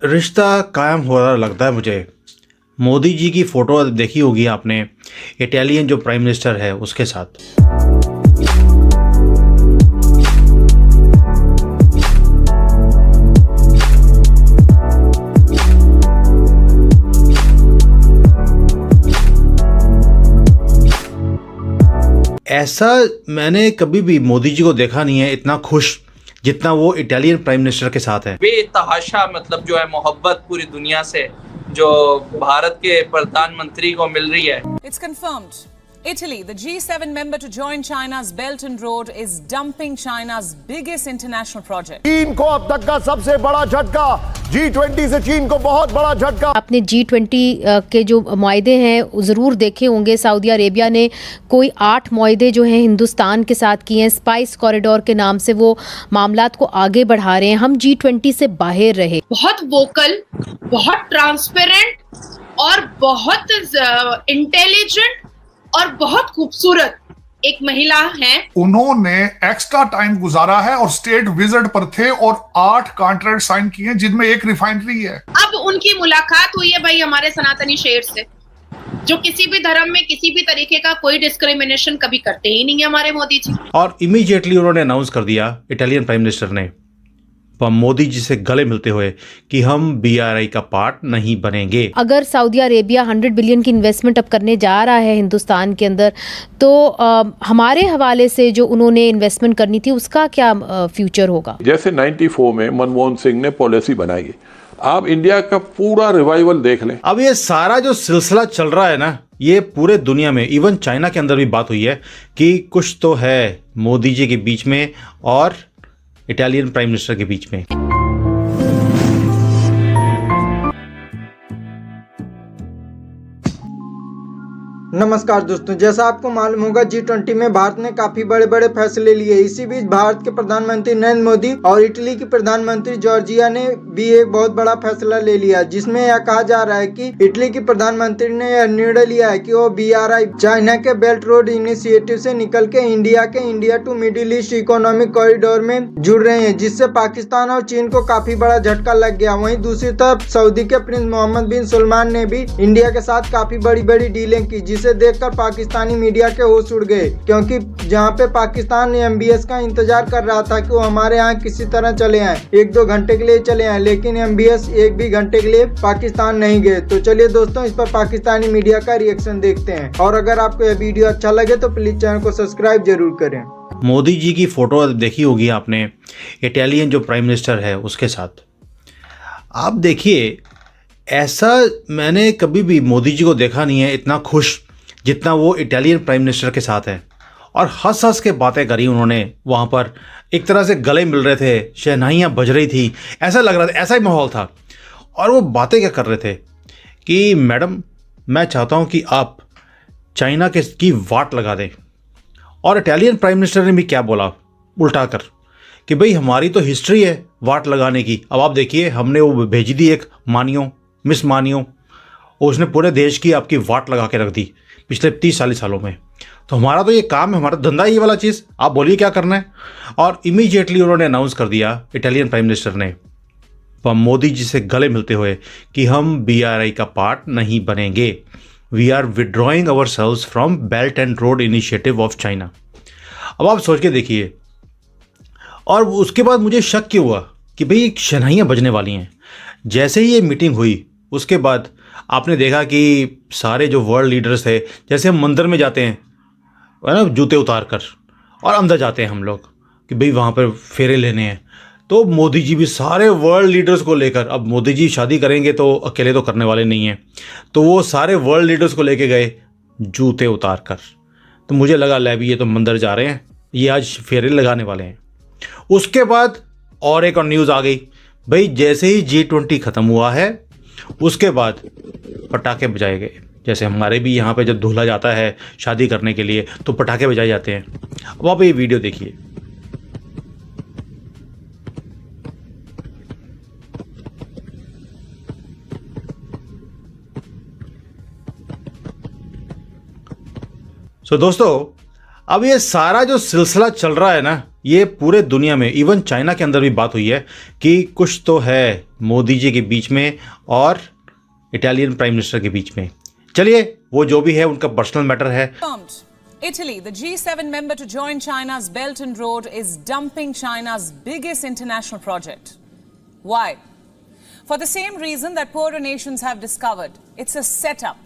रिश्ता कायम हो रहा लगता है मुझे। मोदी जी की फ़ोटो देखी होगी आपने, इटालियन जो प्राइम मिनिस्टर है उसके साथ। ऐसा मैंने कभी भी मोदी जी को देखा नहीं है इतना खुश जितना वो इटालियन प्राइम मिनिस्टर के साथ है। बेतहाशा मतलब जो है मोहब्बत पूरी दुनिया से जो भारत के प्रधानमंत्री को मिल रही है। It's confirmed. Italy, the G7 member to join China's Belt and Road, is dumping China's biggest international project. चीन को अब तक का सबसे बड़ा झटका, G20 से चीन को बहुत बड़ा झटका। आपने G20 के जो मुआहदे हैं ज़रूर देखे होंगे। सऊदी अरेबिया ने कोई 8 मुआहदे जो हैं हिंदुस्तान के साथ किए हैं। स्पाइस कॉरिडोर के नाम से वो मामलात को आगे बढ़ा रहे हैं। हम G20 से बाहर रहे। बहुत वोकल, बहुत ट्रांसपेरेंट और बहुत इंटेलिजेंट और बहुत खूबसूरत एक महिला हैं। उन्होंने एक्स्ट्रा टाइम गुजारा है और स्टेट विजिट पर थे और 8 कॉन्ट्रैक्ट साइन किए हैं जिनमें एक रिफाइनरी है। अब उनकी मुलाकात हुई है भाई हमारे सनातनी शेर से, जो किसी भी धर्म में किसी भी तरीके का कोई डिस्क्रिमिनेशन कभी करते ही नहीं है हमारे मोदी जी। और इमीडिएटली उन्होंने अनाउंस कर दिया इटालियन प्राइम मिनिस्टर ने मोदी जी से गले मिलते हुए कि हम BRI का पार्ट नहीं बनेंगे। अगर सऊदी अरेबिया 100 बिलियन की इन्वेस्टमेंट अब करने जा रहा है हिंदुस्तान के अंदर, तो हमारे हवाले से जो उन्होंने इन्वेस्टमेंट करनी थी उसका क्या फ्यूचर होगा। जैसे 94 में मनमोहन सिंह ने पॉलिसी बनाई, आप इंडिया का पूरा रिवाइवल देख लें। अब ये सारा जो सिलसिला चल रहा है ना, ये पूरे दुनिया में, इवन चाइना के अंदर भी बात हुई है कि कुछ तो है मोदी जी के बीच में और इटालियन प्राइम मिनिस्टर के बीच में। नमस्कार दोस्तों, जैसा आपको मालूम होगा G20 में भारत ने काफी बड़े बड़े फैसले लिए। इसी बीच भारत के प्रधानमंत्री नरेंद्र मोदी और इटली की प्रधानमंत्री जॉर्जिया ने भी एक बहुत बड़ा फैसला ले लिया, जिसमें यह कहा जा रहा है कि इटली की प्रधानमंत्री ने यह निर्णय लिया है कि वो BRI चाइना के बेल्ट रोड इनिशिएटिव से निकल के India to Middle East economic corridor में जुड़ रहे हैं, जिससे पाकिस्तान और चीन को काफी बड़ा झटका लग गया। वहीं दूसरी तरफ सऊदी के प्रिंस मोहम्मद बिन सलमान ने भी इंडिया के साथ काफी बड़ी बड़ी डीलिंग की, जिसे देखकर पाकिस्तानी मीडिया के होश उड़ गए, क्योंकि जहां पे पाकिस्तान MBS का इंतजार कर रहा था कि वो हमारे यहाँ किसी तरह चले आए, 1-2 घंटे के लिए चले आए, लेकिन MBS एक भी घंटे के लिए पाकिस्तान नहीं गए। तो चलिए दोस्तों, इस पर पाकिस्तानी मीडिया का रिएक्शन देखते हैं। और अगर आपको यह वीडियो अच्छा लगे तो प्लीज चैनल को सब्सक्राइब जरूर करें। मोदी जी की फोटो देखी होगी आपने, इटालियन जो प्राइम मिनिस्टर है उसके साथ। आप देखिए, ऐसा मैंने कभी भी मोदी जी को देखा नहीं है इतना खुश जितना वो इटालियन प्राइम मिनिस्टर के साथ है। और हंस हंस के बातें करी उन्होंने वहाँ पर, एक तरह से गले मिल रहे थे, शहनाइयाँ बज रही थी, ऐसा लग रहा था, ऐसा ही माहौल था। और वो बातें क्या कर रहे थे कि मैडम, मैं चाहता हूँ कि आप चाइना की वाट लगा दें। और इटालियन प्राइम मिनिस्टर ने भी क्या बोला उल्टा कर कि भाई हमारी तो हिस्ट्री है वाट लगाने की। अब आप देखिए, हमने वो भेजी थी एक मानियो, मिस मानियो, उसने पूरे देश की आपकी वाट लगा के रख दी पिछले 30-40 सालों में। तो हमारा तो ये काम है, हमारा धंधा ये वाला चीज़, आप बोलिए क्या करना है। और इमीडिएटली उन्होंने अनाउंस कर दिया इटालियन प्राइम मिनिस्टर ने मोदी जी से गले मिलते हुए कि हम BRI का पार्ट नहीं बनेंगे। We are withdrawing ourselves from belt and road initiative of China. अब आप सोच के देखिए। और उसके बाद मुझे शक क्यों हुआ कि भाई शहनाइयाँ बजने वाली हैं। जैसे ही ये मीटिंग हुई उसके बाद आपने देखा कि सारे जो वर्ल्ड लीडर्स थे, जैसे हम मंदिर में जाते हैं है ना, जूते उतार कर, और अंदर जाते हैं हम लोग कि भाई वहाँ पर फेरे लेने हैं, तो मोदी जी भी सारे वर्ल्ड लीडर्स को लेकर, अब मोदी जी शादी करेंगे तो अकेले तो करने वाले नहीं हैं, तो वो सारे वर्ल्ड लीडर्स को लेके गए जूते उतार कर। तो मुझे लगा ले भी ये तो मंदिर जा रहे हैं, ये आज फेरे लगाने वाले हैं। उसके बाद और एक और न्यूज़ आ गई भाई, जैसे ही G20 ख़त्म हुआ है उसके बाद पटाखे बजाए गए। जैसे हमारे भी यहाँ पे जब दूल्हा जाता है शादी करने के लिए तो पटाखे बजाए जाते हैं। अब आप ये वीडियो देखिए। दोस्तों, अब ये सारा जो सिलसिला चल रहा है ना, ये पूरे दुनिया में, इवन चाइना के अंदर भी बात हुई है कि कुछ तो है मोदी जी के बीच में और इटालियन प्राइम मिनिस्टर के बीच में। चलिए, वो जो भी है उनका पर्सनल मैटर है। Italy, the G7 member to join China's Belt and Road, is dumping China's biggest international project. Why? For the same reason that poorer nations have discovered. It's a setup.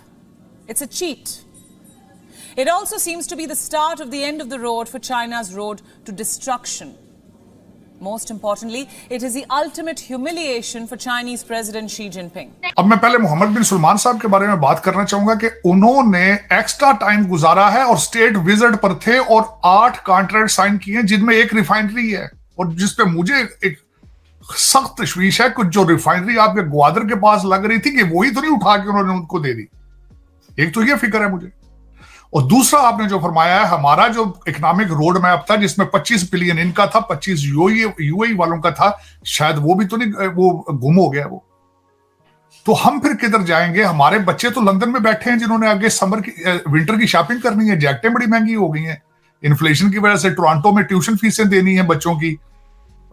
It's a cheat. It also seems to be the start of the end of the road for China's road to destruction. Most importantly, it is the ultimate humiliation for Chinese President Xi Jinping. अब मैं पहले मोहम्मद बिन सलमान साहब के बारे में बात करना चाहूंगा कि उन्होंने एक्स्ट्रा टाइम गुजारा है और स्टेट विजिट पर थे और 8 कॉन्ट्रैक्ट साइन किए जिनमें एक रिफाइनरी है, और जिसपे मुझे एक सख्त तशवीश है। कुछ जो रिफाइनरी आपके ग्वादर के पास लग रही थी कि वही तो नहीं उठा के उन्होंने उनको दे दी। एक तो ये फिक्र है मुझे, और दूसरा आपने जो फरमाया है, हमारा जो इकोनॉमिक रोड मैप था जिसमें 25 बिलियन इनका था, 25 यूएई वालों का था, शायद वो भी तो नहीं, वो गुम हो गया। वो तो हम फिर किधर जाएंगे? हमारे बच्चे तो लंदन में बैठे हैं जिन्होंने आगे समर की विंटर की शॉपिंग करनी है। जैकेटें बड़ी महंगी हो गई हैं इन्फ्लेशन की वजह से। टोरंटो में ट्यूशन फीसें देनी है बच्चों की।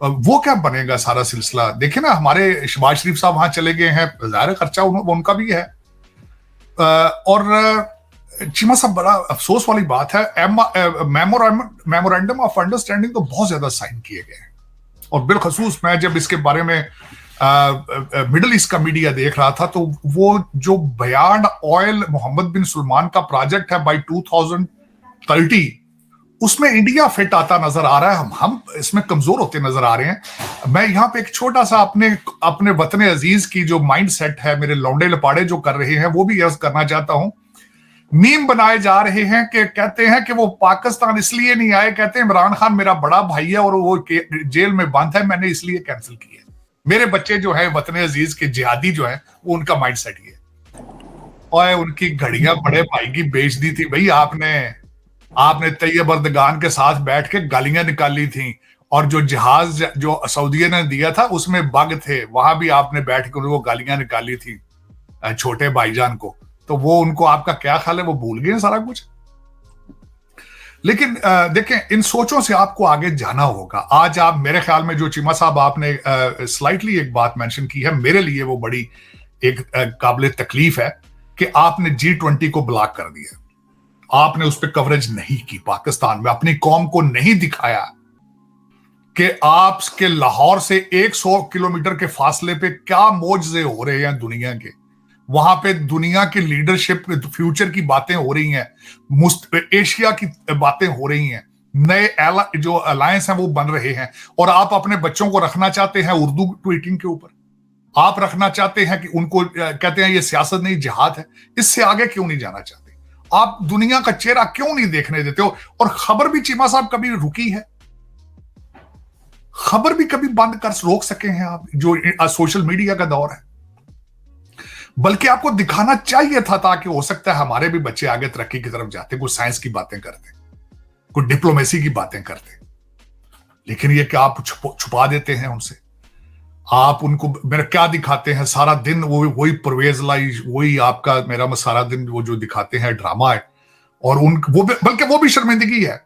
वो क्या बनेगा सारा सिलसिला? देखिए ना, हमारे शहबाज शरीफ साहब वहां चले गए हैं, ज़ाहिर खर्चा उनका भी है। और चीमा साहब, बड़ा अफसोस वाली बात है, मेमोरेंडम ऑफ अंडरस्टैंडिंग तो बहुत ज्यादा साइन किए गए हैं, और बिलखसूस मैं जब इसके बारे में मिडल ईस्ट का मीडिया देख रहा था तो वो जो बयान ऑयल मोहम्मद बिन सलमान का प्रोजेक्ट है बाय 2030, उसमें इंडिया फिट आता नजर आ रहा है। हम इसमें कमजोर होते नजर आ रहे हैं। मैं यहाँ पे एक छोटा सा अपने वतन अजीज की जो माइंड सेट है, मेरे लौंडे लपाड़े जो कर रहे हैं, वो भी अर्ज करना चाहता हूं। मीम बनाए जा रहे हैं कि कहते हैं कि वो पाकिस्तान इसलिए नहीं आए, कहते हैं इमरान खान मेरा बड़ा भाई है और वो जेल में बंद है, मैंने इसलिए कैंसिल किया। मेरे बच्चे जो है वतन अजीज के जिहादी जो है, वो उनका माइंड सेट ये, और उनकी घड़ियां बड़े भाई की बेच दी थी। भाई आपने तैयब अर्दगान के साथ बैठ के गालियां निकाली थी, और जो जहाज जो सऊदीया ने दिया था उसमें बग थे, वहां भी आपने बैठ के उनको गालियां निकाली थी छोटे भाईजान को। तो वो उनको आपका क्या ख्याल है, वो भूल गए सारा कुछ? लेकिन देखें, इन सोचों से आपको आगे जाना होगा। आज आप, मेरे ख्याल में जो चीमा साहब आपने स्लाइटली एक बात मेंशन की है, मेरे लिए वो बड़ी एक काबिल तकलीफ है कि आपने G20 को ब्लॉक कर दिया। आपने उस पर कवरेज नहीं की पाकिस्तान में, अपनी कौम को नहीं दिखाया कि आपके लाहौर से 100 किलोमीटर के फासले पे क्या मौजज़े हो रहे हैं दुनिया के। वहां पे दुनिया की लीडरशिप, फ्यूचर की बातें हो रही हैं, एशिया की बातें हो रही हैं, नए जो अलायंस हैं वो बन रहे हैं, और आप अपने बच्चों को रखना चाहते हैं उर्दू ट्वीटिंग के ऊपर। आप रखना चाहते हैं कि उनको कहते हैं ये सियासत नहीं जिहाद है। इससे आगे क्यों नहीं जाना चाहते? आप दुनिया का चेहरा क्यों नहीं देखने देते हो? और खबर भी चीमा साहब कभी रुकी है? खबर भी कभी बंद कर रोक सके हैं आप? जो सोशल मीडिया का दौर है, बल्कि आपको दिखाना चाहिए था, ताकि हो सकता है हमारे भी बच्चे आगे तरक्की की तरफ जाते, कुछ साइंस की बातें करते, कुछ डिप्लोमेसी की बातें करते। लेकिन ये क्या आप छुपा देते हैं उनसे? आप उनको मेरा क्या दिखाते हैं? सारा दिन वही परवेज लाई, वही आपका मेरा सारा दिन वो जो दिखाते हैं ड्रामा है, और बल्कि वो भी शर्मिंदगी है।